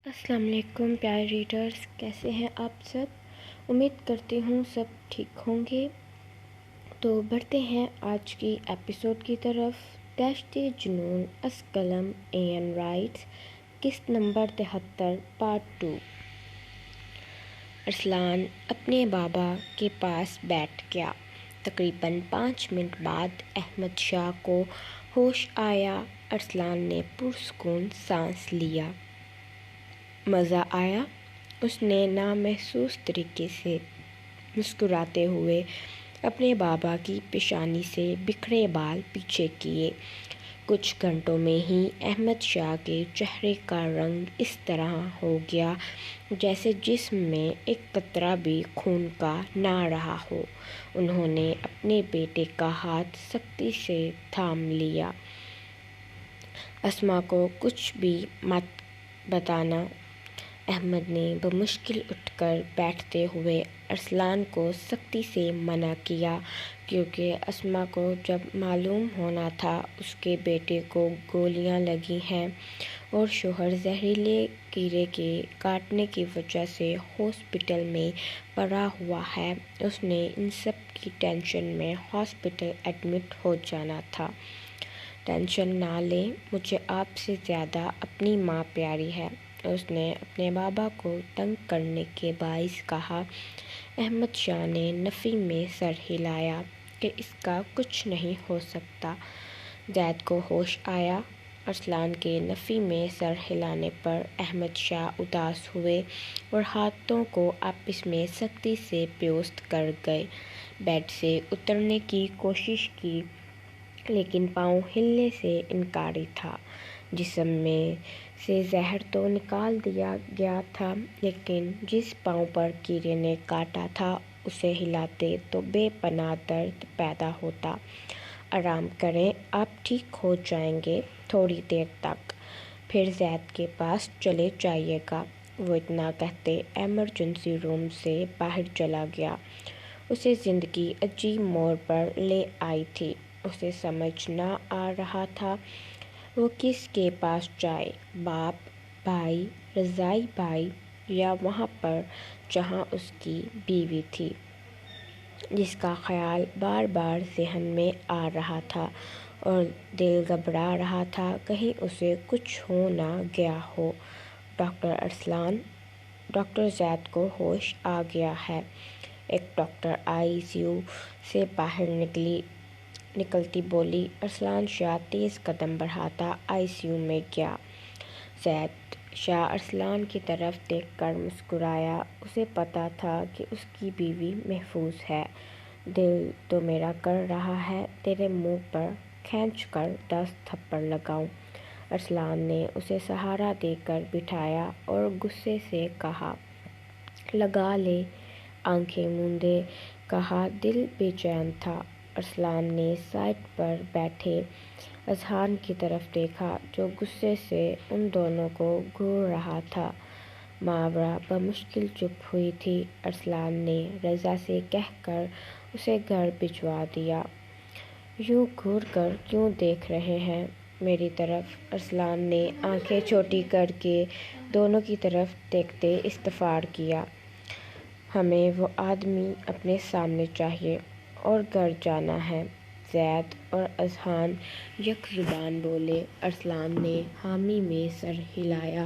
السلام علیکم پیارے ریڈرز، کیسے ہیں آپ سب؟ امید کرتی ہوں سب ٹھیک ہوں گے۔ تو بڑھتے ہیں آج کی ایپیسوڈ کی طرف۔ دشت جنون از قلم این رائٹس، قسط نمبر 73، پارٹ 2۔ ارسلان اپنے بابا کے پاس بیٹھ گیا۔ تقریباً 5 منٹ بعد احمد شاہ کو ہوش آیا۔ ارسلان نے پرسکون سانس لیا۔ مزہ آیا؟ اس نے نامحسوس طریقے سے مسکراتے ہوئے اپنے بابا کی پیشانی سے بکھرے بال پیچھے کیے۔ کچھ گھنٹوں میں ہی احمد شاہ کے چہرے کا رنگ اس طرح ہو گیا جیسے جسم میں ایک قطرہ بھی خون کا نہ رہا ہو۔ انہوں نے اپنے بیٹے کا ہاتھ سختی سے تھام لیا۔ اسما کو کچھ بھی مت بتانا۔ احمد نے بمشکل اٹھ کر بیٹھتے ہوئے ارسلان کو سختی سے منع کیا، کیونکہ اسما کو جب معلوم ہونا تھا اس کے بیٹے کو گولیاں لگی ہیں اور شوہر زہریلے کیڑے کے کاٹنے کی وجہ سے ہاسپٹل میں پڑا ہوا ہے، اس نے ان سب کی ٹینشن میں ہاسپٹل ایڈمٹ ہو جانا تھا۔ ٹینشن نہ لیں، مجھے آپ سے زیادہ اپنی ماں پیاری ہے، اس نے اپنے بابا کو تنگ کرنے کے باعث کہا۔ احمد شاہ نے نفی میں سر ہلایا کہ اس کا کچھ نہیں ہو سکتا۔ زید کو ہوش آیا۔ ارسلان کے نفی میں سر ہلانے پر احمد شاہ اداس ہوئے اور ہاتھوں کو آپس میں سختی سے پیوست کر گئے۔ بیڈ سے اترنے کی کوشش کی لیکن پاؤں ہلنے سے انکاری تھا۔ جسم میں سے زہر تو نکال دیا گیا تھا لیکن جس پاؤں پر کیڑے نے کاٹا تھا اسے ہلاتے تو بے پناہ درد پیدا ہوتا۔ آرام کریں، آپ ٹھیک ہو جائیں گے تھوڑی دیر تک، پھر زید کے پاس چلے جائیے گا۔ وہ اتنا کہتے ایمرجنسی روم سے باہر چلا گیا۔ اسے زندگی عجیب موڑ پر لے آئی تھی۔ اسے سمجھ نہ آ رہا تھا وہ کس کے پاس جائے، باپ، بھائی، رضائی بھائی، یا وہاں پر جہاں اس کی بیوی تھی، جس کا خیال بار بار ذہن میں آ رہا تھا اور دل گھبرا رہا تھا کہیں اسے کچھ ہو نہ گیا ہو۔ ڈاکٹر ارسلان، ڈاکٹر زید کو ہوش آ گیا ہے۔ ایک ڈاکٹر آئی سی یو سے باہر نکلتی بولی۔ ارسلان شاہ تیز قدم بڑھاتا آئی سی یو میں گیا۔ زید شاہ ارسلان کی طرف دیکھ کر مسکرایا۔ اسے پتہ تھا کہ اس کی بیوی محفوظ ہے۔ دل تو میرا کر رہا ہے تیرے منہ پر کھینچ کر 10 تھپڑ لگاؤں۔ ارسلان نے اسے سہارا دے کر بٹھایا اور غصے سے کہا، لگا لے۔ آنکھیں موندے کہا، دل بے چین تھا۔ ارسلان نے سائٹ پر بیٹھے اذہان کی طرف دیکھا جو غصے سے ان دونوں کو گھور رہا تھا۔ ماورا بمشکل چپ ہوئی تھی۔ ارسلان نے رضا سے کہہ کر اسے گھر بھجوا دیا۔ یوں گھور کر کیوں دیکھ رہے ہیں میری طرف؟ ارسلان نے آنکھیں چھوٹی کر کے دونوں کی طرف دیکھتے استفسار کیا۔ ہمیں وہ آدمی اپنے سامنے چاہیے اور گھر جانا ہے۔ زید اور اذہان یک زبان بولے۔ ارسلان نے حامی میں سر ہلایا۔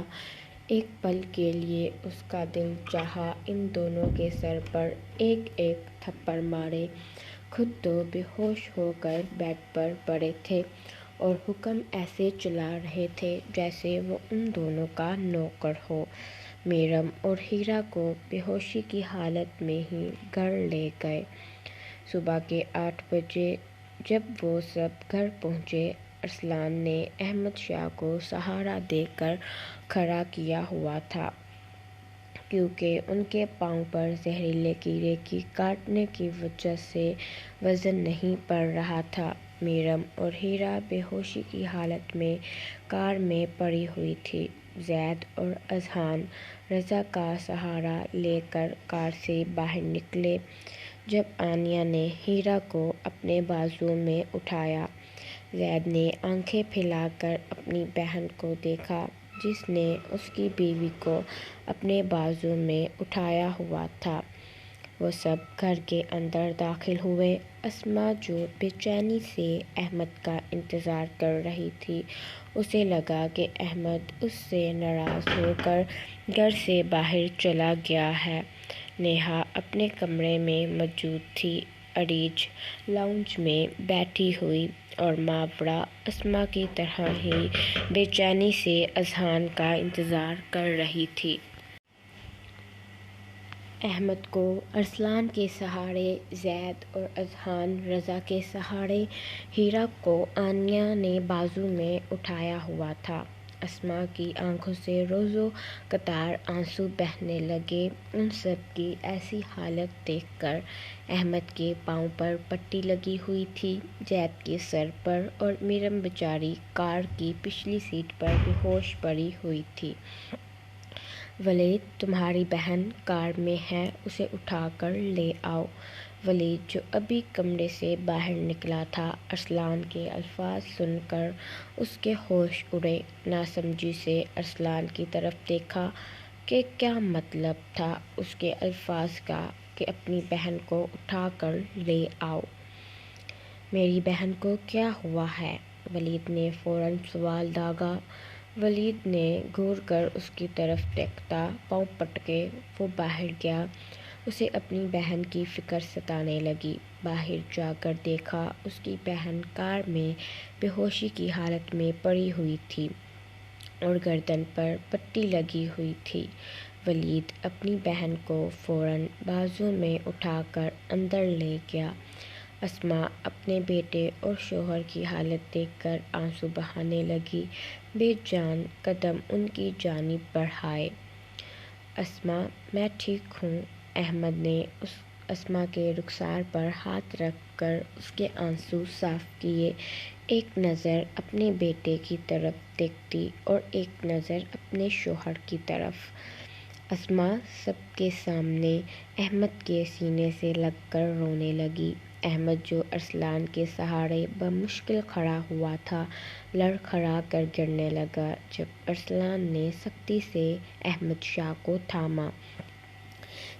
ایک پل کے لیے اس کا دل چاہا ان دونوں کے سر پر ایک ایک تھپڑ مارے۔ خود تو بے ہوش ہو کر بیڈ پر پڑے تھے اور حکم ایسے چلا رہے تھے جیسے وہ ان دونوں کا نوکر ہو۔ میرم اور ہیرا کو بے ہوشی کی حالت میں ہی گھر لے گئے۔ صبح کے 8 بجے جب وہ سب گھر پہنچے، ارسلان نے احمد شاہ کو سہارا دے کر کھڑا کیا ہوا تھا کیونکہ ان کے پاؤں پر زہریلے کیڑے کی کاٹنے کی وجہ سے وزن نہیں پڑ رہا تھا۔ میرم اور ہیرا بے ہوشی کی حالت میں کار میں پڑی ہوئی تھی۔ زید اور اذہان رضا کا سہارا لے کر کار سے باہر نکلے۔ جب آنیہ نے ہیرا کو اپنے بازو میں اٹھایا، زید نے آنکھیں پھیلا کر اپنی بہن کو دیکھا جس نے اس کی بیوی کو اپنے بازو میں اٹھایا ہوا تھا۔ وہ سب گھر کے اندر داخل ہوئے۔ اسما جو بے چینی سے احمد کا انتظار کر رہی تھی، اسے لگا کہ احمد اس سے ناراض ہو کر گھر سے باہر چلا گیا ہے۔ نیہا اپنے کمرے میں موجود تھی، اریج لاؤنج میں بیٹھی ہوئی، اور ماورا اسما کی طرح ہی بے چینی سے اذہان کا انتظار کر رہی تھی۔ احمد کو ارسلان کے سہارے زید اور اذہان رضا کے سہارے ہیرا کو آنیہ نے بازو میں اٹھایا ہوا تھا۔ اسما کی آنکھوں سے روزو قطار آنسو بہنے لگے۔ ان سب کی ایسی حالت دیکھ کر احمد کے پاؤں پر پٹی لگی ہوئی تھی، زید کے سر پر، اور میرم بیچاری کار کی پچھلی سیٹ پر بے ہوش پڑی ہوئی تھی۔ ولید، تمہاری بہن کار میں ہے، اسے اٹھا کر لے آؤ۔ ولید، جو ابھی کمرے سے باہر نکلا تھا، ارسلان کے الفاظ سن کر اس کے ہوش اڑے۔ ناسمجھی سے ارسلان کی طرف دیکھا کہ کیا مطلب تھا اس کے الفاظ کا کہ اپنی بہن کو اٹھا کر لے آؤ۔ میری بہن کو کیا ہوا ہے؟ ولید نے فوراً سوال داغا۔ ولید نے گھور کر اس کی طرف دیکھتا پاؤں پٹکے وہ باہر گیا۔ اسے اپنی بہن کی فکر ستانے لگی۔ باہر جا کر دیکھا اس کی بہن کار میں بے ہوشی کی حالت میں پڑی ہوئی تھی اور گردن پر پٹی لگی ہوئی تھی۔ ولید اپنی بہن کو فوراً بازو میں اٹھا کر اندر لے گیا۔ اسما اپنے بیٹے اور شوہر کی حالت دیکھ کر آنسو بہانے لگی، بے جان قدم ان کی جانب بڑھائے۔ اسما، میں ٹھیک ہوں۔ احمد نے اسما کے رخسار پر ہاتھ رکھ کر اس کے آنسو صاف کیے۔ ایک نظر اپنے بیٹے کی طرف دیکھتی اور ایک نظر اپنے شوہر کی طرف۔ اسما سب کے سامنے احمد کے سینے سے لگ کر رونے لگی۔ احمد جو ارسلان کے سہارے بمشکل کھڑا ہوا تھا، لڑکھڑا کر گرنے لگا جب ارسلان نے سختی سے احمد شاہ کو تھاما۔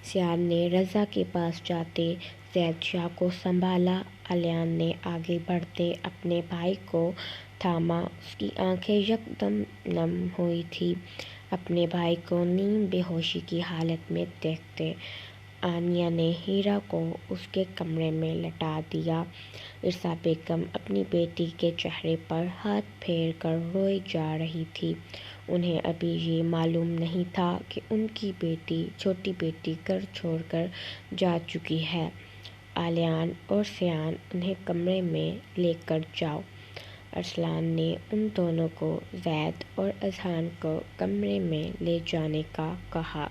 سیاد نے رضا کے پاس جاتے زید شاہ کو سنبھالا۔ الیان نے آگے بڑھتے اپنے بھائی کو تھاما۔ اس کی آنکھیں یکدم نم ہوئی تھیں اپنے بھائی کو نیم بے ہوشی کی حالت میں دیکھتے۔ آنیہ نے ہیرا کو اس کے کمرے میں لٹا دیا۔ ارسا بیگم اپنی بیٹی کے چہرے پر ہاتھ پھیر کر روئے جا رہی تھی۔ انہیں ابھی یہ معلوم نہیں تھا کہ ان کی بیٹی، چھوٹی بیٹی گھر چھوڑ کر جا چکی ہے۔ الیان اور سیان، انہیں کمرے میں لے کر جاؤ۔ ارسلان نے ان دونوں کو زید اور اذہان کو کمرے میں لے جانے کا کہا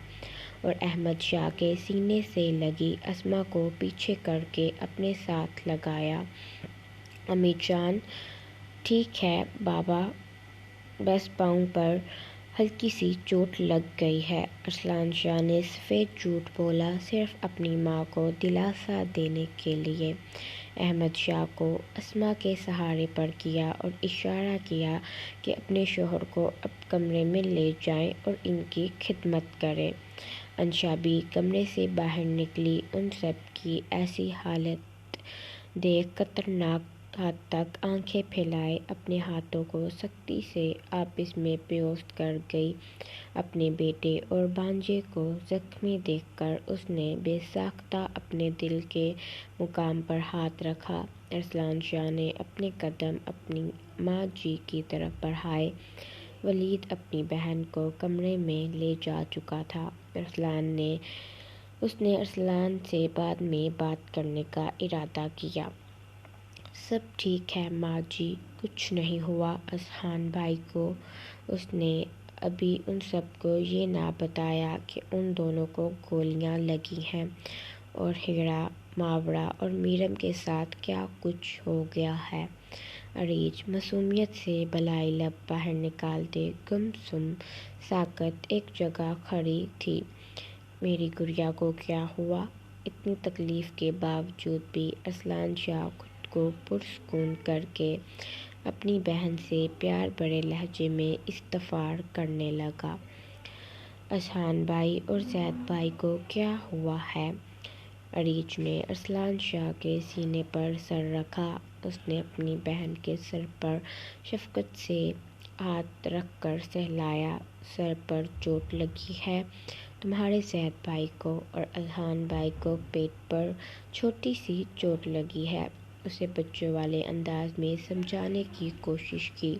اور احمد شاہ کے سینے سے لگی اسما کو پیچھے کر کے اپنے ساتھ لگایا۔ امی جان، ٹھیک ہے بابا، بس پاؤں پر ہلکی سی چوٹ لگ گئی ہے۔ ارسلان شاہ نے سفید جھوٹ بولا صرف اپنی ماں کو دلاسا دینے کے لیے۔ احمد شاہ کو اسما کے سہارے پر کیا اور اشارہ کیا کہ اپنے شوہر کو اب کمرے میں لے جائیں اور ان کی خدمت کریں۔ انشا بھی کمرے سے باہر نکلی۔ ان سب کی ایسی حالت دیکھ خطرناک حد تک آنکھیں پھیلائے اپنے ہاتھوں کو سختی سے آپس میں پیوست کر گئی۔ اپنے بیٹے اور بھانجے کو زخمی دیکھ کر اس نے بے ساختہ اپنے دل کے مقام پر ہاتھ رکھا۔ ارسلان شاہ نے اپنے قدم اپنی ماں جی کی طرف بڑھائے۔ ولید اپنی بہن کو کمرے میں لے جا چکا تھا۔ اس نے ارسلان سے بعد میں بات کرنے کا ارادہ کیا۔ سب ٹھیک ہے ماں جی، کچھ نہیں ہوا اذہان بھائی کو۔ اس نے ابھی ان سب کو یہ نہ بتایا کہ ان دونوں کو گولیاں لگی ہیں اور ہیرا، ماورا اور میرم کے ساتھ کیا کچھ ہو گیا ہے۔ اریج معصومیت سے بالائی لب باہر نکالتے گم سم ساکت ایک جگہ کھڑی تھی۔ میری گڑیا کو کیا ہوا؟ اتنی تکلیف کے باوجود بھی ارسلان شاہ خود کو پرسکون کر کے اپنی بہن سے پیار بھرے لہجے میں استفسار کرنے لگا۔ اذہان بھائی اور زید بھائی کو کیا ہوا ہے؟ عریج نے ارسلان شاہ کے سینے پر سر رکھا۔ اس نے اپنی بہن کے سر پر شفقت سے ہاتھ رکھ کر سہلایا۔ سر پر چوٹ لگی ہے؟ تمہارے زید بھائی کو اور اذہان بھائی کو پیٹ پر چھوٹی سی چوٹ لگی ہے۔ اسے بچوں والے انداز میں سمجھانے کی کوشش کی،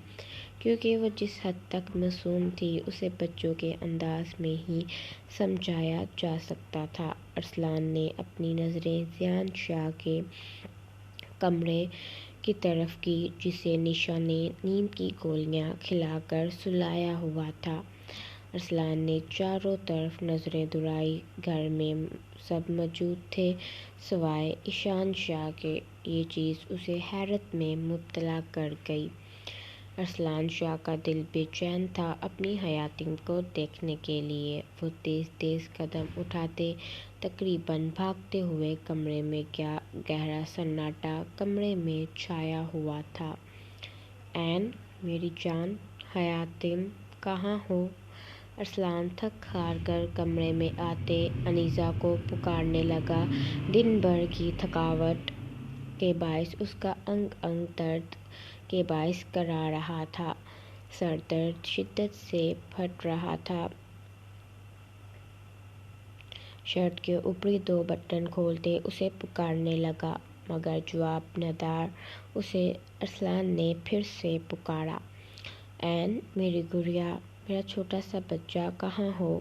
کیونکہ وہ جس حد تک معصوم تھی اسے بچوں کے انداز میں ہی سمجھایا جا سکتا تھا۔ ارسلان نے اپنی نظریں زیان شاہ کے کمرے کی طرف کی، جسے نشا نے نیند کی گولیاں کھلا کر سلایا ہوا تھا۔ ارسلان نے چاروں طرف نظریں دوڑائیں۔ گھر میں سب موجود تھے سوائے ایشان شاہ کے۔ یہ چیز اسے حیرت میں مبتلا کر گئی۔ ارسلان شاہ کا دل بے چین تھا اپنی حیاتم کو دیکھنے کے لیے۔ وہ تیز تیز قدم اٹھاتے، تقریباً بھاگتے ہوئے کمرے میں گیا۔ گہرا سناٹا کمرے میں چھایا ہوا تھا۔ عین میری جان، حیاتم کہاں ہو؟ ارسلان تھک ہار کر کمرے میں آتے انیسہ کو پکارنے لگا۔ دن بھر کی تھکاوٹ کے باعث اس کا انگ انگ درد کے باعث کرا رہا تھا۔ سر درد شدت سے پھٹ رہا تھا۔ شرٹ کے اوپری 2 بٹن کھولتے اسے پکارنے لگا، مگر جواب نہ دار اسے ارسلان نے پھر سے پکارا۔ عین میری گڑیا، میرا چھوٹا سا بچہ کہاں ہو؟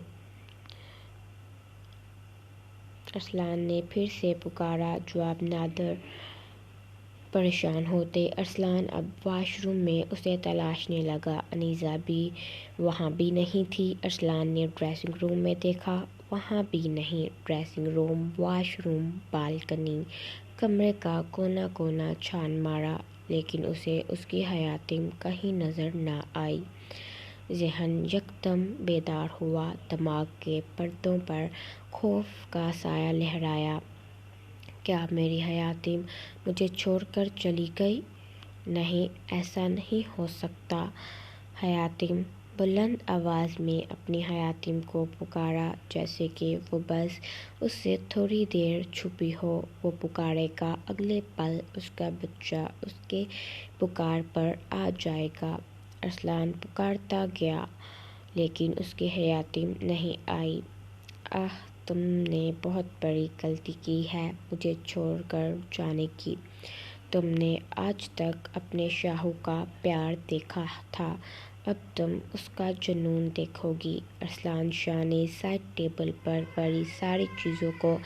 ارسلان نے پھر سے پکارا، جواب نہ دار۔ پریشان ہوتے ارسلان اب واش روم میں اسے تلاشنے لگا۔ انیسہ بھی وہاں بھی نہیں تھی۔ ارسلان نے ڈریسنگ روم میں دیکھا، وہاں بھی نہیں۔ Dressing room, wash room, balcony, کمرے کا کونا کونا چھان مارا، لیکن اسے اس کی حیاتم کہیں نظر نہ آئی۔ ذہن یکدم بیدار ہوا۔ دماغ کے پردوں پر خوف کا سایہ لہرایا۔ کیا میری حیاتم مجھے چھوڑ کر چلی گئی؟ نہیں، ایسا نہیں ہو سکتا۔ حیاتم بلند آواز میں اپنی حیاتم کو پکارا، جیسے کہ وہ بس اس سے تھوڑی دیر چھپی ہو۔ وہ پکارے گا، اگلے پل اس کا بچہ اس کے پکار پر آ جائے گا۔ ارسلان پکارتا گیا، لیکن اس کی حیاتم نہیں آئی۔ آہ، تم نے بہت بڑی غلطی کی ہے مجھے چھوڑ کر جانے کی۔ تم نے آج تک اپنے شاہو کا پیار دیکھا تھا، اب تم اس کا جنون دیکھو گی۔ ارسلان شاہ نے سائیڈ ٹیبل پر پڑی ساری چیزوں کو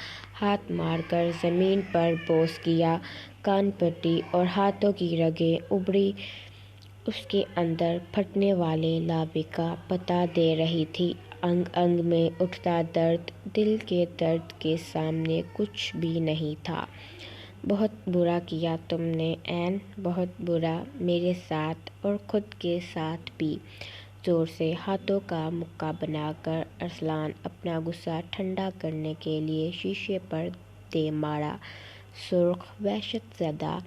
ہاتھ مار کر زمین پر بوس کیا۔ کان پٹی اور ہاتھوں کی رگیں ابھری اس کے اندر پھٹنے والے لابے کا پتہ دے رہی تھیں۔ انگ انگ میں اٹھتا درد دل کے درد کے سامنے کچھ بھی نہیں تھا۔ بہت برا کیا تم نے عین، بہت برا، میرے ساتھ اور خود کے ساتھ بھی۔ زور سے ہاتھوں کا مکہ بنا کر ارسلان اپنا غصہ ٹھنڈا کرنے کے لیے شیشے پر دے مارا۔ سرخ وحشت زدہ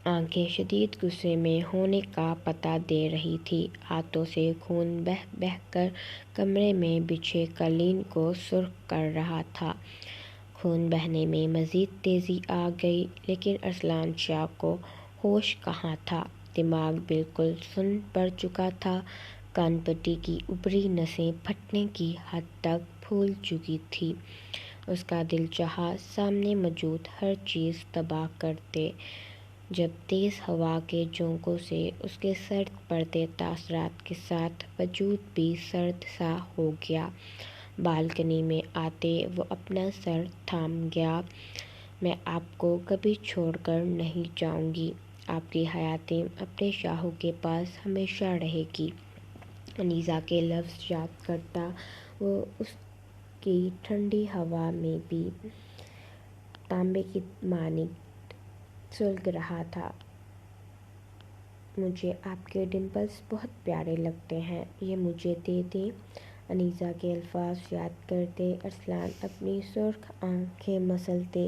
آنکھیں شدید غصے میں ہونے کا پتہ دے رہی تھیں۔ ہاتھوں سے خون بہہ بہہ کر کمرے میں بچھے قالین کو سرخ کر رہا تھا۔ خون بہنے میں مزید تیزی آ گئی، لیکن ارسلان شاہ کو ہوش کہاں تھا؟ دماغ بالکل سن پڑ چکا تھا۔ کان پٹی کی ابھری نسیں پھٹنے کی حد تک پھول چکی تھیں۔ اس کا دل چاہا سامنے موجود ہر چیز تباہ کر دے۔ جب تیز ہوا کے جھونکوں سے اس کے سرد پڑتے تاثرات کے ساتھ وجود بھی سرد سا ہو گیا۔ بالکنی میں آتے وہ اپنا سر تھام گیا۔ میں آپ کو کبھی چھوڑ کر نہیں جاؤں گی۔ آپ کی حیاتم اپنے شاہو کے پاس ہمیشہ رہے گی۔ انیسہ کے لفظ یاد کرتا وہ اس کی ٹھنڈی ہوا میں بھی تانبے کی مانند سلگ رہا تھا۔ مجھے آپ کے ڈمپلز بہت پیارے لگتے ہیں، یہ مجھے دے دیں۔ انیسہ کے الفاظ یاد کرتے ارسلان اپنی سرخ آنکھیں مسلتے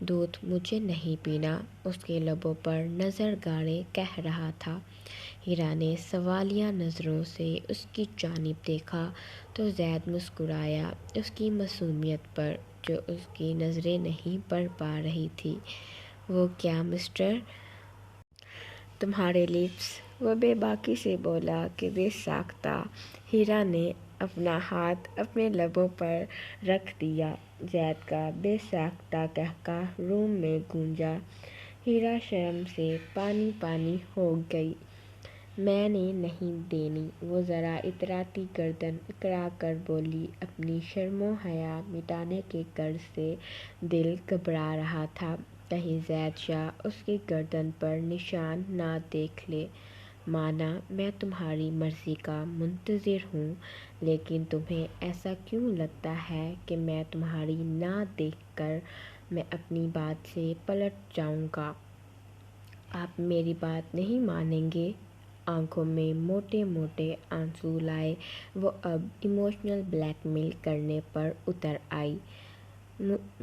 دودھ مجھے نہیں پینا، اس کے لبوں پر نظر گاڑے کہہ رہا تھا۔ ہیرا نے سوالیہ نظروں سے اس کی جانب دیکھا تو زید مسکرایا اس کی معصومیت پر جو اس کی نظریں نہیں پڑھ پا رہی تھی۔ وہ کیا مسٹر، تمہارے لپس، وہ بے باکی سے بولا کہ بے ساختہ۔ ہیرا نے اپنا ہاتھ اپنے لبوں پر رکھ دیا۔ زید کا بے ساختہ قہقہ روم میں گونجا۔ ہیرا شرم سے پانی پانی ہو گئی۔ میں نے نہیں دینی، وہ ذرا اتراتی گردن اکڑا کر بولی۔ اپنی شرم و حیا مٹانے کے غرض سے دل گھبرا رہا تھا کہیں زید شاہ اس کی گردن پر نشان نہ دیکھ لے۔ مانا میں تمہاری مرضی کا منتظر ہوں، لیکن تمہیں ایسا کیوں لگتا ہے کہ میں تمہاری نہ دیکھ کر میں اپنی بات سے پلٹ جاؤں گا؟ آپ میری بات نہیں مانیں گے؟ آنکھوں میں موٹے موٹے آنسو لائے وہ اب ایموشنل بلیک میل کرنے پر اتر آئی۔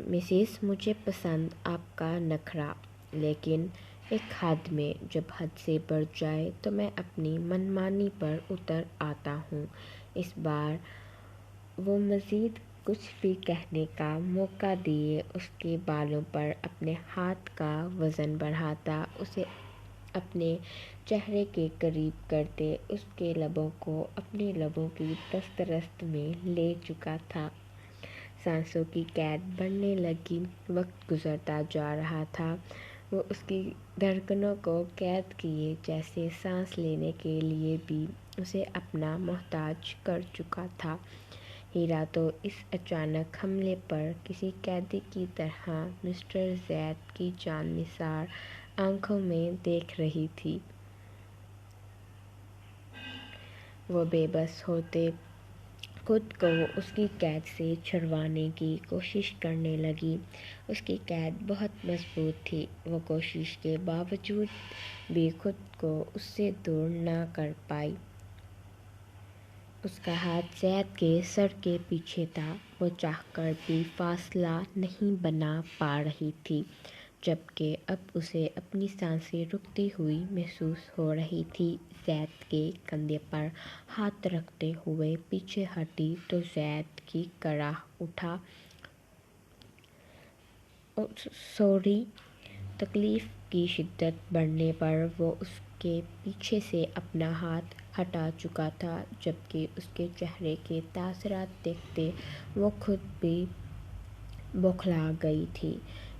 مسز، مجھے پسند آپ کا نخرہ، لیکن ایک حد میں، جب حد سے بڑھ جائے تو میں اپنی من مانی پر اتر آتا ہوں۔ اس بار وہ مزید کچھ بھی کہنے کا موقع دیے اس کے بالوں پر اپنے ہاتھ کا وزن بڑھاتا، اسے اپنے چہرے کے قریب کرتے، اس کے لبوں کو اپنے لبوں کی دسترس میں لے چکا تھا۔ سانسوں کی قید بڑھنے لگی، وقت گزرتا جا رہا تھا۔ وہ اس کی دھڑکنوں کو قید کیے جیسے سانس لینے کے لیے بھی اسے اپنا محتاج کر چکا تھا۔ ہیرا تو اس اچانک حملے پر کسی قیدی کی طرح مسٹر زید کی جان نثار آنکھوں میں دیکھ رہی تھی۔ وہ بے بس ہوتے خود کو اس کی قید سے چھڑوانے کی کوشش کرنے لگی۔ اس کی قید بہت مضبوط تھی، وہ کوشش کے باوجود بھی خود کو اس سے دور نہ کر پائی۔ اس کا ہاتھ زید کے سر کے پیچھے تھا، وہ چاہ کر بھی فاصلہ نہیں بنا پا رہی تھی، جبکہ اب اسے اپنی سانسیں رکتی ہوئی محسوس ہو رہی تھیں۔ زید کے کندھے پر ہاتھ رکھتے ہوئے پیچھے ہٹی تو زید کی کڑاہ اٹھا۔ سوری۔ تکلیف کی شدت بڑھنے پر وہ اس کے پیچھے سے اپنا ہاتھ ہٹا چکا تھا، جبکہ اس کے چہرے کے تاثرات دیکھتے وہ خود بھی بوکھلا گئی تھی۔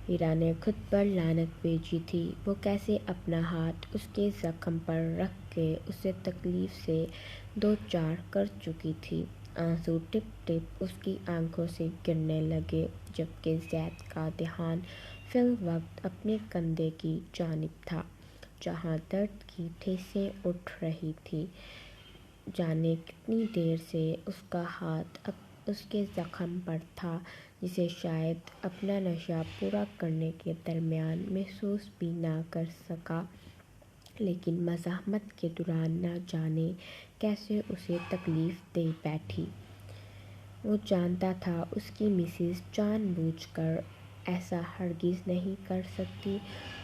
ہیرا نے خود پر لعنت بھیجی تھی۔ وہ کیسے اپنا ہاتھ اس کے زخم پر رکھ کے اسے تکلیف سے دوچار کر چکی تھی۔ آنسو ٹپ ٹپ اس کی آنکھوں سے گرنے لگے، جبکہ زید کا دھیان فی الوقت اپنے کندھے کی جانب تھا، جہاں درد کی ٹھیسیں اٹھ رہی تھیں۔ جانے کتنی دیر سے اس کا ہاتھ اب اس کے زخم پر تھا، جسے شاید اپنا نشہ پورا کرنے کے درمیان محسوس بھی نہ کر سکا، لیکن مزاحمت کے دوران نہ جانے کیسے اسے تکلیف دے بیٹھی۔ وہ جانتا تھا اس کی مسز جان بوجھ کر ایسا ہرگز نہیں کر سکتی۔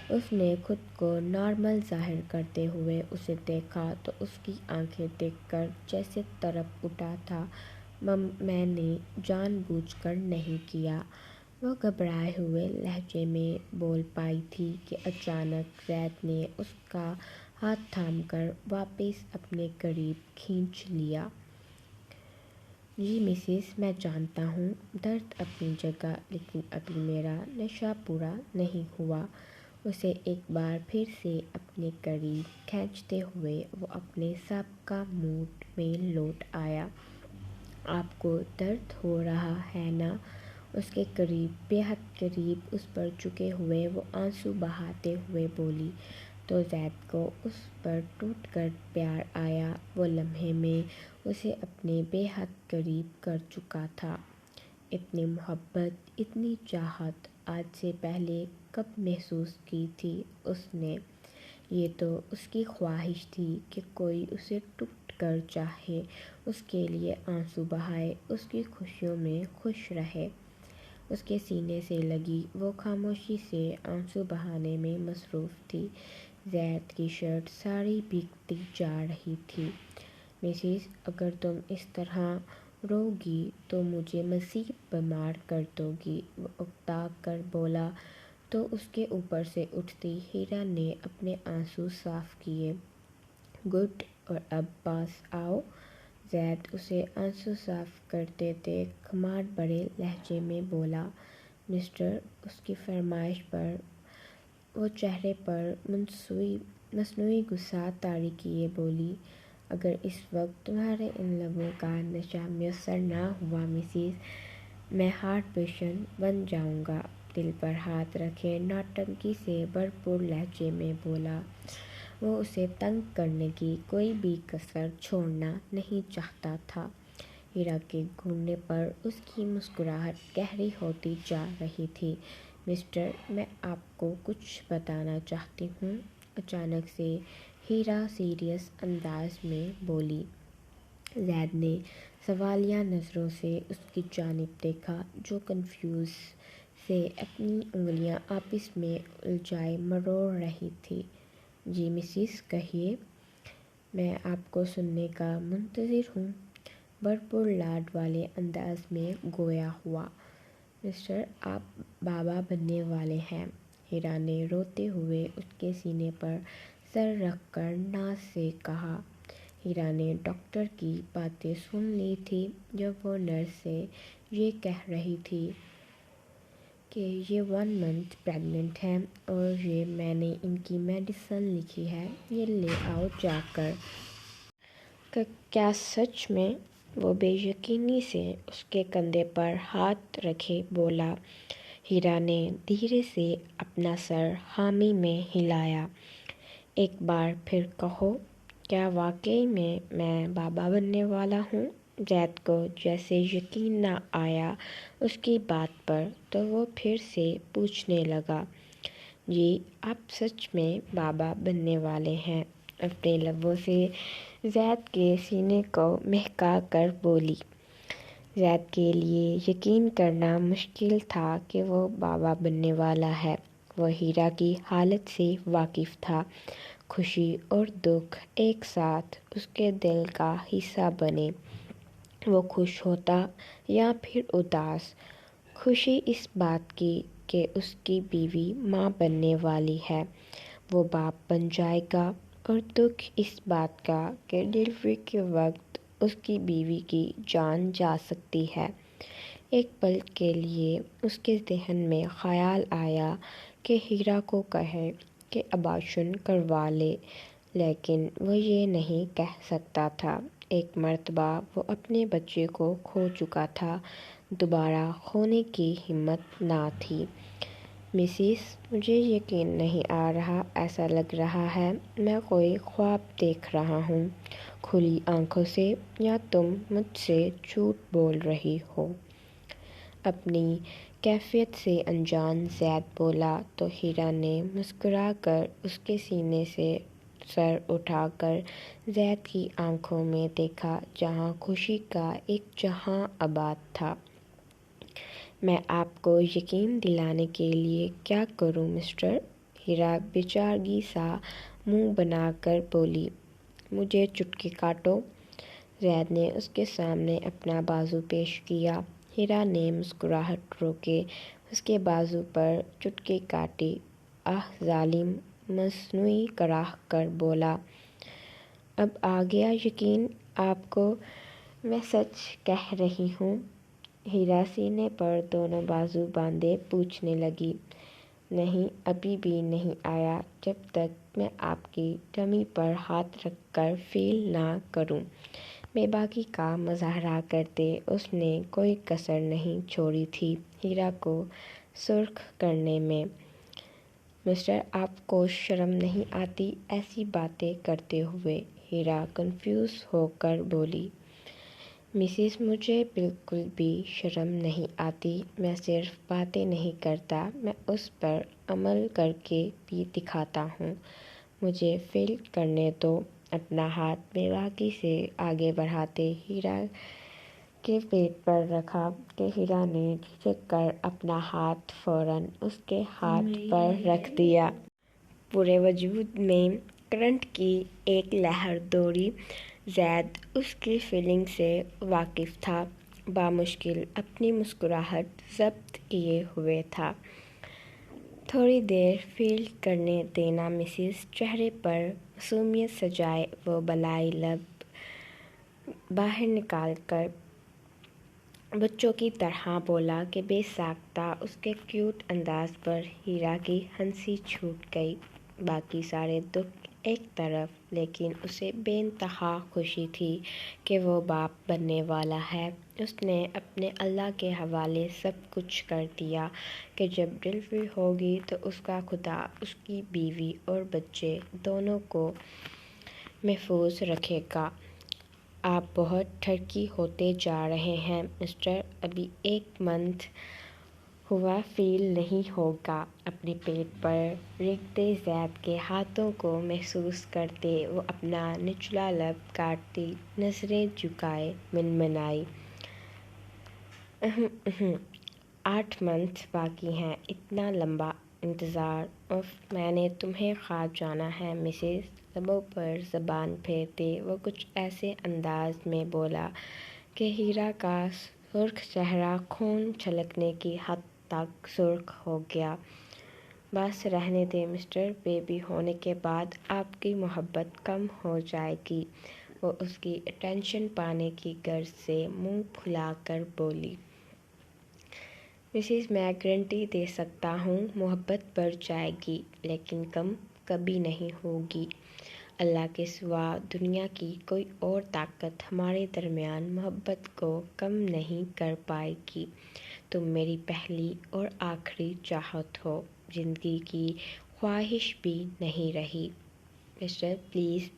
اس نے خود کو نارمل ظاہر کرتے ہوئے اسے دیکھا تو اس کی آنکھیں دیکھ کر جیسے تڑپ اٹھا تھا۔ میں نے جان بوجھ کر نہیں کیا، وہ گھبرائے ہوئے لہجے میں بول پائی تھی کہ اچانک زید نے اس کا ہاتھ تھام کر واپس اپنے قریب کھینچ لیا۔ جی مسز، میں جانتا ہوں درد اپنی جگہ، لیکن ابھی میرا نشہ پورا نہیں ہوا۔ اسے ایک بار پھر سے اپنے قریب کھینچتے ہوئے وہ اپنے سابقہ موڈ میں لوٹ آیا۔ آپ کو درد ہو رہا ہے نا؟ اس کے قریب، بے حد قریب اس پر جھکے ہوئے وہ آنسو بہاتے ہوئے بولی۔ تو زید کو اس پر ٹوٹ کر پیار آیا، وہ لمحے میں اسے اپنے بے حد قریب کر چکا تھا۔ اتنی محبت، اتنی چاہت آج سے پہلے کب محسوس کی تھی اس نے؟ یہ تو اس کی خواہش تھی کہ کوئی اسے ٹوٹ کر چاہے، اس کے لیے آنسو بہائے، اس کی خوشیوں میں خوش رہے۔ اس کے سینے سے لگی۔ وہ خاموشی سے آنسو بہانے میں مصروف تھی۔ زید کی شرٹ ساری بھیگتی جا رہی تھی۔ مسز، اگر تم اس طرح رو گی تو مجھے مزید بیمار کر دو گی، وہ اکتا کر بولا۔ تو اس کے اوپر سے اٹھتی ہیرا نے اپنے آنسو صاف کیے۔ گڈ، اور اب پاس آؤ۔ زید اسے آنسو صاف کرتے دیکھ گھماٹ بھرے لہجے میں بولا۔ مسٹر، اس کی فرمائش پر وہ چہرے پر مصنوعی غصہ طاری کیے بولی، اگر اس وقت تمہارے ان لبوں کا نشہ میسر نہ ہوا مسز، میں ہارٹ پیشنٹ بن جاؤں گا۔ دل پر ہاتھ رکھے نوٹنکی سے بھرپور لہجے میں بولا۔ وہ اسے تنگ کرنے کی کوئی بھی کسر چھوڑنا نہیں چاہتا تھا۔ ہیرا کے گھٹنے پر اس کی مسکراہٹ گہری ہوتی جا رہی تھی۔ مسٹر، میں آپ کو کچھ بتانا چاہتی ہوں، اچانک سے ہیرا سیریس انداز میں بولی۔ زید نے سوالیہ نظروں سے اس کی جانب دیکھا، جو کنفیوژ سے اپنی انگلیاں آپس میں الجھائے مروڑ رہی تھی۔ جی مسز، کہیے، میں آپ کو سننے کا منتظر ہوں، بھرپور لاڈ والے انداز میں گویا ہوا۔ مسٹر، آپ بابا بننے والے ہیں، ہیرا نے روتے ہوئے اس کے سینے پر سر رکھ کر ناز سے کہا۔ ہیرا نے ڈاکٹر کی باتیں سن لی تھیں جب وہ نرس سے یہ کہہ رہی تھی کہ یہ 1 month پریگننٹ ہیں، اور یہ میں نے ان کی میڈیسن لکھی ہے، یہ لے آؤ جا کر۔ کیا سچ میں؟ وہ بے یقینی سے اس کے کندھے پر ہاتھ رکھے بولا۔ ہیرا نے دھیرے سے اپنا سر حامی میں ہلایا۔ ایک بار پھر کہو، کیا واقعی میں بابا بننے والا ہوں؟ زید کو جیسے یقین نہ آیا اس کی بات پر، تو وہ پھر سے پوچھنے لگا۔ جی، آپ سچ میں بابا بننے والے ہیں، اپنے لبوں سے زید کے سینے کو مہکا کر بولی۔ زید کے لیے یقین کرنا مشکل تھا کہ وہ بابا بننے والا ہے۔ وہ ہیرا کی حالت سے واقف تھا۔ خوشی اور دکھ ایک ساتھ اس کے دل کا حصہ بنے۔ وہ خوش ہوتا یا پھر اداس، خوشی اس بات کی کہ اس کی بیوی ماں بننے والی ہے، وہ باپ بن جائے گا، اور دکھ اس بات کا کہ ڈلیوری کے وقت اس کی بیوی کی جان جا سکتی ہے۔ ایک پل کے لیے اس کے ذہن میں خیال آیا کہ ہیرا کو کہے کہ ابارشن کروا لے، لیکن وہ یہ نہیں کہہ سکتا تھا۔ ایک مرتبہ وہ اپنے بچے کو کھو چکا تھا، دوبارہ کھونے کی ہمت نہ تھی۔ مسز، مجھے یقین نہیں آ رہا، ایسا لگ رہا ہے میں کوئی خواب دیکھ رہا ہوں، کھلی آنکھوں سے، یا تم مجھ سے جھوٹ بول رہی ہو؟ اپنی کیفیت سے انجان زید بولا تو ہیرا نے مسکرا کر اس کے سینے سے سر اٹھا کر زید کی آنکھوں میں دیکھا، جہاں خوشی کا ایک جہاں آباد تھا۔ میں آپ کو یقین دلانے کے لیے کیا کروں مسٹر؟ ہیرا بیچارگی سا منہ بنا کر بولی۔ مجھے چٹکی کاٹو۔ زید نے اس کے سامنے اپنا بازو پیش کیا۔ ہیرا نے مسکراہٹ روکے اس کے بازو پر چٹکی کاٹی۔ آہ ظالم، مصنوعی کراہ کر بولا۔ اب آ گیا یقین آپ کو، میں سچ کہہ رہی ہوں؟ ہیرا سینے پر دونوں بازو باندھے پوچھنے لگی۔ نہیں، ابھی بھی نہیں آیا، جب تک میں آپ کی ٹمی پر ہاتھ رکھ کر فیل نہ کروں۔ بے باکی کا مظاہرہ کرتے اس نے کوئی کسر نہیں چھوڑی تھی ہیرا کو سرخ کرنے میں۔ مسٹر، آپ کو شرم نہیں آتی ایسی باتیں کرتے ہوئے؟ ہیرا کنفیوز ہو کر بولی۔ مسز، مجھے بالکل بھی شرم نہیں آتی، میں صرف باتیں نہیں کرتا، میں اس پر عمل کر کے بھی دکھاتا ہوں، مجھے فیل کرنے دو۔ اپنا ہاتھ بے باکی سے آگے بڑھاتے ہیرا کے پیٹ پر رکھا کہ ہیرا نے جھجک کر اپنا ہاتھ فوراً اس کے ہاتھ پر رکھ دیا۔ پورے وجود میں کرنٹ کی ایک لہر دوڑی۔ زید اس کی فیلنگ سے واقف تھا، بامشکل اپنی مسکراہٹ ضبط کیے ہوئے تھا۔ تھوڑی دیر فیل کرنے دینا مسز، چہرے پر معصومیت سجائے وہ بالائی لب باہر نکال کر بچوں کی طرح بولا کہ بے ساختہ اس کے کیوٹ انداز پر ہیرا کی ہنسی چھوٹ گئی۔ باقی سارے دکھ ایک طرف، لیکن اسے بے انتہا خوشی تھی کہ وہ باپ بننے والا ہے۔ اس نے اپنے اللہ کے حوالے سب کچھ کر دیا کہ جب ڈلیوری ہوگی تو اس کا خدا اس کی بیوی اور بچے دونوں کو محفوظ رکھے گا۔ آپ بہت ٹھرکی ہوتے جا رہے ہیں مسٹر، ابھی 1 منتھ ہوا فیل نہیں ہوگا۔ اپنے پیٹ پر ریگھتے زید کے ہاتھوں کو محسوس کرتے وہ اپنا نچلا لب کاٹتی نظریں جھکائے منمنائی، 8 منتھ باقی ہیں، اتنا لمبا انتظار، اف، میں نے تمہیں خواب جانا ہے مسز۔ لبوں پر زبان پھیرتے وہ کچھ ایسے انداز میں بولا کہ ہیرا کا سرخ چہرہ خون چھلکنے کی حد تک سرخ ہو گیا۔ بس رہنے دیں مسٹر، بیبی ہونے کے بعد آپ کی محبت کم ہو جائے گی۔ وہ اس کی اٹینشن پانے کی غرض سے منہ پھلا کر بولی۔ مسز، میں گارنٹی دے سکتا ہوں محبت بڑھ جائے گی، لیکن کم کبھی نہیں ہوگی۔ اللہ کے سوا دنیا کی کوئی اور طاقت ہمارے درمیان محبت کو کم نہیں کر پائے گی۔ تم میری پہلی اور آخری چاہت ہو، زندگی کی خواہش بھی نہیں رہی۔ مسٹر، پلیز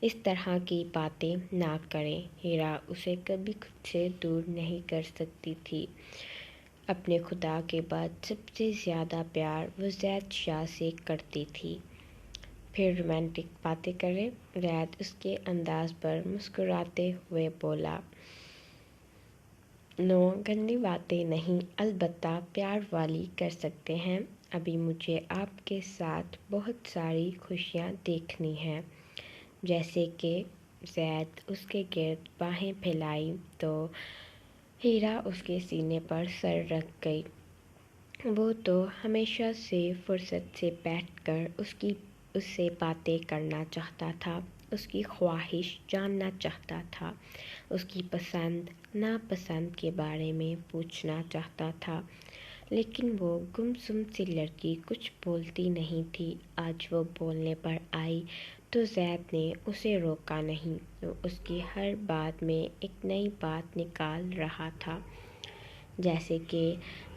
اس طرح کی باتیں نہ کریں۔ ہیرا اسے کبھی خود سے دور نہیں کر سکتی تھی۔ اپنے خدا کے بعد سب سے زیادہ پیار وہ زید شاہ سے کرتی تھی۔ پھر رومانٹک باتیں کریں، زید اس کے انداز پر مسکراتے ہوئے بولا۔ نو، گندی باتیں نہیں، البتہ پیار والی کر سکتے ہیں۔ ابھی مجھے آپ کے ساتھ بہت ساری خوشیاں دیکھنی ہیں، جیسے کہ زید اس کے گرد باہیں پھیلائی تو ہیرا اس کے سینے پر سر رکھ گئی۔ وہ تو ہمیشہ سے فرصت سے بیٹھ کر اس سے باتیں کرنا چاہتا تھا، اس کی خواہش جاننا چاہتا تھا، اس کی پسند ناپسند کے بارے میں پوچھنا چاہتا تھا، لیکن وہ گمسم سی لڑکی کچھ بولتی نہیں تھی۔ آج وہ بولنے پر آئی تو زید نے اسے روکا نہیں۔ وہ اس کی ہر بات میں ایک نئی بات نکال رہا تھا، جیسے کہ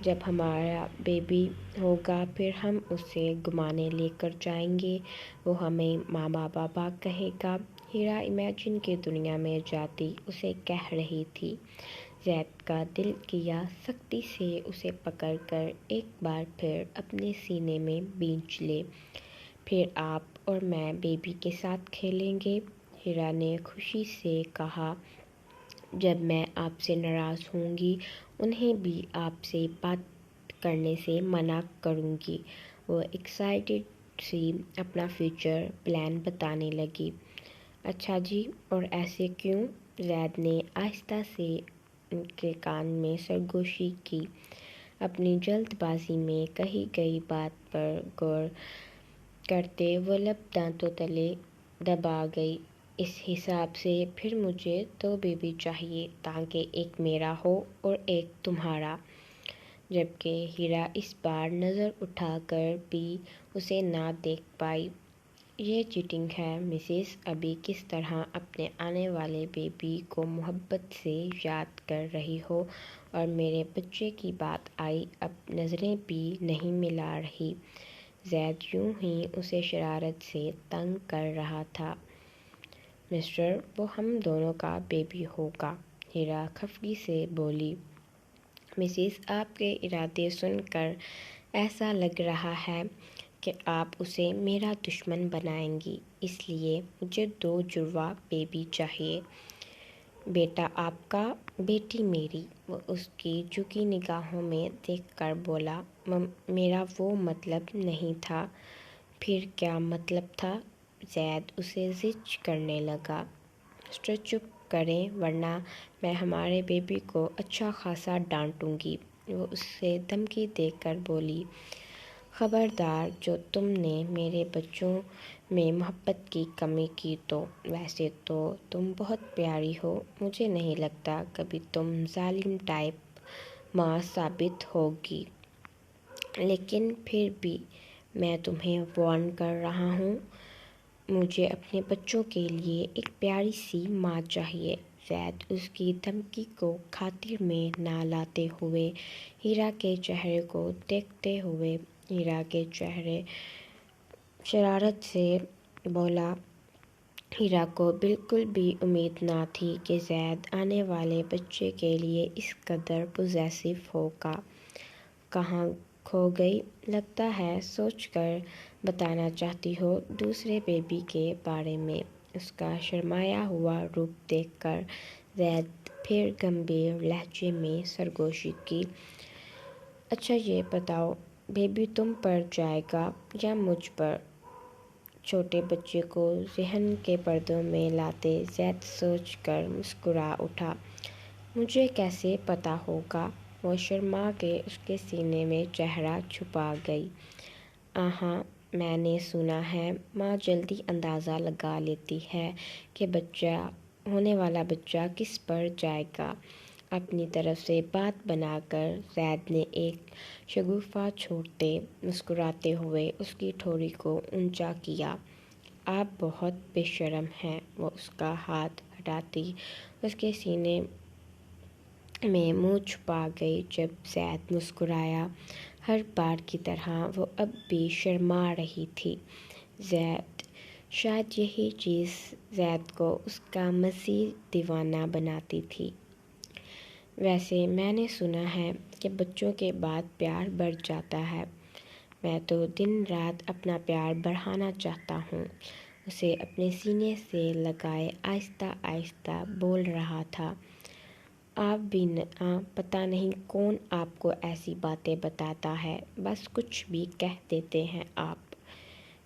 جب ہمارا بیبی ہوگا پھر ہم اسے گھمانے لے کر جائیں گے، وہ ہمیں ماما بابا کہے گا۔ ہیرا امیجن کی دنیا میں جاتی اسے کہہ رہی تھی۔ زید کا دل کیا سختی سے اسے پکڑ کر ایک بار پھر اپنے سینے میں بھینچ لے۔ پھر آپ اور میں بیبی کے ساتھ کھیلیں گے، ہیرا نے خوشی سے کہا۔ جب میں آپ سے ناراض ہوں گی، انہیں بھی آپ سے بات کرنے سے منع کروں گی۔ وہ ایکسائٹڈ سی اپنا فیوچر پلان بتانے لگی۔ اچھا جی، اور ایسے کیوں؟ زید نے آہستہ سے ان کے کان میں سرگوشی کی۔ اپنی جلد بازی میں کہی گئی بات پر غور کرتے وہ لب دانتوں تلے دبا گئی۔ اس حساب سے پھر مجھے 2 بیبی چاہیے، تاکہ ایک میرا ہو اور ایک تمہارا۔ جبکہ ہیرا اس بار نظر اٹھا کر بھی اسے نہ دیکھ پائی۔ یہ چیٹنگ ہے مسز، ابھی کس طرح اپنے آنے والے بیبی کو محبت سے یاد کر رہی ہو، اور میرے بچے کی بات آئی اب نظریں بھی نہیں ملا رہی۔ زید یوں ہی اسے شرارت سے تنگ کر رہا تھا۔ مسٹر، وہ ہم دونوں کا بیبی ہوگا، ہیرا خفگی سے بولی۔ مسز، آپ کے ارادے سن کر ایسا لگ رہا ہے کہ آپ اسے میرا دشمن بنائیں گی، اس لیے مجھے 2 جڑواں بیبی چاہیے۔ بیٹا آپ کا، بیٹی میری۔ وہ اس کی جھکی نگاہوں میں دیکھ کر بولا، میرا وہ مطلب نہیں تھا۔ پھر کیا مطلب تھا؟ زید اسے زج کرنے لگا۔ مسٹر چپ کریں ورنہ میں ہمارے بیبی کو اچھا خاصا ڈانٹوں گی۔ وہ اسے دھمکی دے کر بولی، خبردار جو تم نے میرے بچوں میں محبت کی کمی کی تو ویسے تو تم بہت پیاری ہو، مجھے نہیں لگتا کبھی تم ظالم ٹائپ ماں ثابت ہوگی، لیکن پھر بھی میں تمہیں وارن کر رہا ہوں، مجھے اپنے بچوں کے لیے ایک پیاری سی ماں چاہیے۔ زید اس کی دھمکی کو خاطر میں نہ لاتے ہوئے ہیرا کے چہرے کو دیکھتے ہوئے ہیرا کے چہرے شرارت سے بولا۔ ہیرا کو بالکل بھی امید نہ تھی کہ زید آنے والے بچے کے لیے اس قدر پوزیسو ہوگا۔ کہاں کھو گئی؟ لگتا ہے سوچ کر بتانا چاہتی ہو دوسرے بیبی کے بارے میں۔ اس کا شرمایا ہوا روپ دیکھ کر زید پھر گمبھیر لہجے میں سرگوشی کی، اچھا یہ بتاؤ بیبی تم پر جائے گا یا مجھ پر؟ چھوٹے بچے کو ذہن کے پردوں میں لاتے زید سوچ کر مسکرا اٹھا، مجھے کیسے پتہ ہوگا؟ وہ شرما کے اس کے سینے میں چہرہ چھپا گئی۔ ہاں میں نے سنا ہے ماں جلدی اندازہ لگا لیتی ہے کہ ہونے والا بچہ کس پر جائے گا۔ اپنی طرف سے بات بنا کر زید نے ایک شگوفہ چھوڑتے مسکراتے ہوئے اس کی ٹھوڑی کو اونچا کیا، آپ بہت بے شرم ہیں۔ وہ اس کا ہاتھ ہٹاتی اس کے سینے میں منہ چھپا گئی۔ جب زید مسکرایا ہر بار کی طرح وہ اب بھی شرما رہی تھی۔ شاید یہی چیز زید کو اس کا مزید دیوانہ بناتی تھی۔ ویسے میں نے سنا ہے کہ بچوں کے بعد پیار بڑھ جاتا ہے، میں تو دن رات اپنا پیار بڑھانا چاہتا ہوں۔ اسے اپنے سینے سے لگائے آہستہ آہستہ بول رہا تھا، آپ بھی نہ پتہ نہیں کون آپ کو ایسی باتیں بتاتا ہے، بس کچھ بھی کہہ دیتے ہیں آپ۔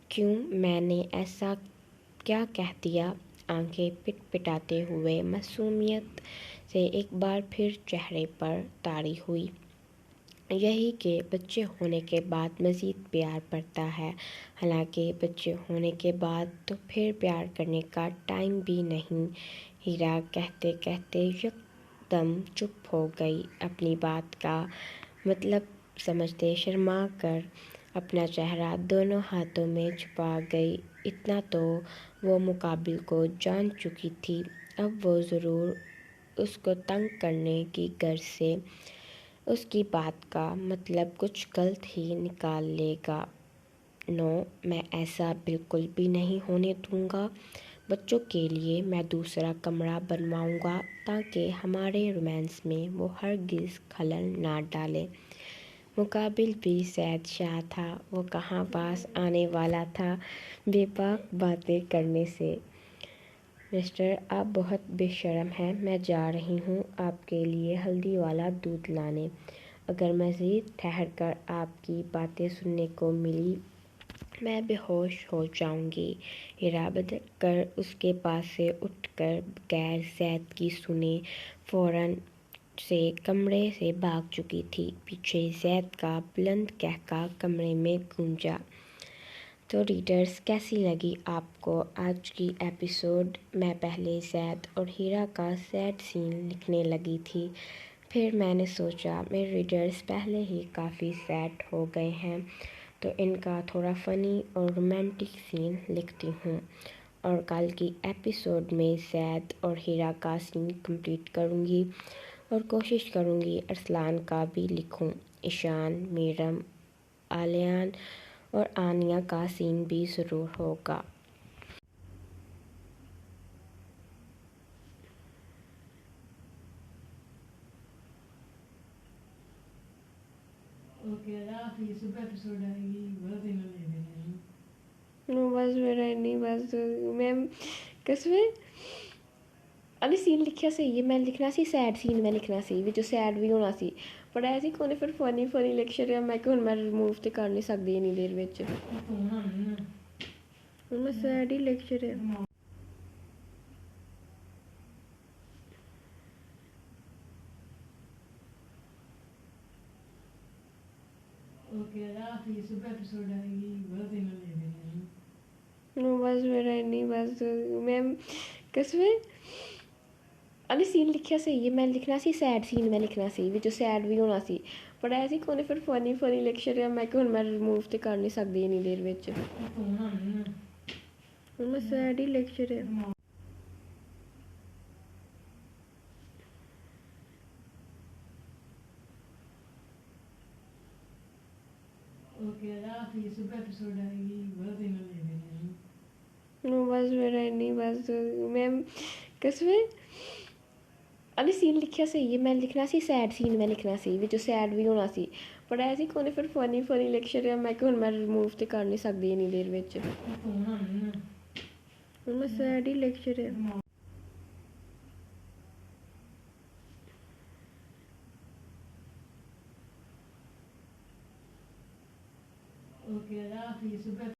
کیوں میں نے ایسا کیا کہہ دیا؟ آنکھیں پٹ پٹاتے ہوئے معصومیت سے ایک بار پھر چہرے پر طاری ہوئی۔ یہی کہ بچے ہونے کے بعد مزید پیار بڑھتا ہے، حالانکہ بچے ہونے کے بعد تو پھر پیار کرنے کا ٹائم بھی نہیں۔ ہیرا کہتے کہتے یکدم چپ ہو گئی، اپنی بات کا مطلب سمجھتے شرما کر اپنا چہرہ دونوں ہاتھوں میں چھپا گئی۔ اتنا تو وہ مقابل کو جان چکی تھی، اب وہ ضرور اس کو تنگ کرنے کی غرض سے اس کی بات کا مطلب کچھ غلط ہی نکال لے گا۔ نو، میں ایسا بالکل بھی نہیں ہونے دوں گا۔ بچوں کے لیے میں دوسرا کمرہ بنواؤں گا تاکہ ہمارے رومانس میں وہ ہرگز خلل نہ ڈالے۔ مقابل بھی زید شاہ تھا، وہ کہاں باز آنے والا تھا بے باک باتیں کرنے سے۔ مسٹر آپ بہت بے شرم ہیں، میں جا رہی ہوں آپ کے لیے ہلدی والا دودھ لانے، اگر مزید ٹھہر کر آپ کی باتیں سننے کو ملی میں بے ہوش ہو جاؤں گی۔ ہیرا بدل کر اس کے پاس سے اٹھ کر بغیر زید کی سنے فوراً سے کمرے سے بھاگ چکی تھی۔ پیچھے زید کا بلند قہقہہ کمرے میں گونجا۔ تو ریڈرز کیسی لگی آپ کو آج کی ایپیسوڈ؟ میں پہلے زید اور ہیرا کا سیڈ سین لکھنے لگی تھی، پھر میں نے سوچا میرے ریڈرز پہلے ہی کافی سیڈ ہو گئے ہیں تو ان کا تھوڑا فنی اور رومانٹک سین لکھتی ہوں، اور کل کی ایپیسوڈ میں زید اور ہیرا کا سین کمپلیٹ کروں گی اور کوشش کروں گی ارسلان کا بھی لکھوں۔ ایشان، میرم، آلیان اور آنیہ کا سین بھی ضرور ہوگا۔ بس میرا نہیں، بس میم قسمیں ਅਰੇ ਸੀਨ ਲਿਖਿਆ ਸਹੀ ਹੈ, ਮੈਂ ਲਿਖਣਾ ਸੀ ਸੈਡ ਸੀਨ, ਮੈਂ ਲਿਖਣਾ ਸੀ ਵਿੱਚੋਂ ਸੈਡ ਵੀ ਹੋਣਾ ਸੀ, ਪਰ ਐ ਸੀ ਕੋਨੇ ਫਿਰ ਫਨੀ ਫਨੀ ਲਿਖ ਛੜਿਆ। ਮੈਂ ਕਿ ਹੁਣ ਮੈਂ ਰਿਮੂਵ ਤੇ ਕਰ ਨਹੀਂ ਸਕਦੀ ਇੰਨੀ ਦੇਰ ਵਿੱਚ, ਹੁਣ ਮੈਂ ਸੈਡ ਹੀ ਲਿਖ ਛੜਿਆ। ਬਸ ਮੇਰਾ ਇੰਨੀ ਬਸ ਮੈਂ ਕਸਮੇ। ਅਰੇ ਸੀਨ ਲਿਖਿਆ ਸਹੀ ਹੈ, ਮੈਂ ਲਿਖਣਾ ਸੀ ਸੈਡ ਸੀਨ, ਮੈਂ ਲਿਖਣਾ ਸੀ ਵਿੱਚੋਂ ਸੈਡ ਵੀ ਹੋਣਾ ਸੀ, ਪਰ ਐ ਸੀ ਕੋਨੇ ਫਿਰ ਫਨੀ ਫਨੀ ਲਿਖ ਛੜਿਆ। ਮੈਂ ਕਿ ਹੁਣ ਮੈਂ ਰਿਮੂਵ ਤੇ ਕਰ ਨਹੀਂ ਸਕਦੀ ਇੰਨੀ ਦੇਰ ਵਿੱਚ, ਹੁਣ ਮੈਂ ਸੈਡ ਹੀ ਲਿਖ ਛੜਿਆ। ਬਸ ਮੇਰਾ ਇੰਨੀ ਬਸ ਮੈਂ ਕਸਮੇ। ਅਰੇ ਸੀਨ ਲਿਖਿਆ ਸਹੀ ਹੈ, ਮੈਂ ਲਿਖਣਾ ਸੀ ਸੈਡ ਸੀਨ, ਮੈਂ ਲਿਖਣਾ ਸੀ ਵਿੱਚੋਂ ਸੈਡ ਵੀ ਹੋਣਾ ਸੀ, ਪਰ ਐ ਸੀ ਕੋਨੇ ਫਿਰ ਫਨੀ ਫਨੀ ਲਿਖ ਛੜਿਆ। ਮੈਂ ਕਿ ਹੁਣ ਮੈਂ ਰਿਮੂਵ ਤੇ ਕਰ ਨਹੀਂ ਸਕਦੀ ਇੰਨੀ ਦੇਰ ਵਿੱਚ, ਹੁਣ ਮੈਂ ਸੈਡ ਹੀ ਲਿਖ ਛੜਿਆ।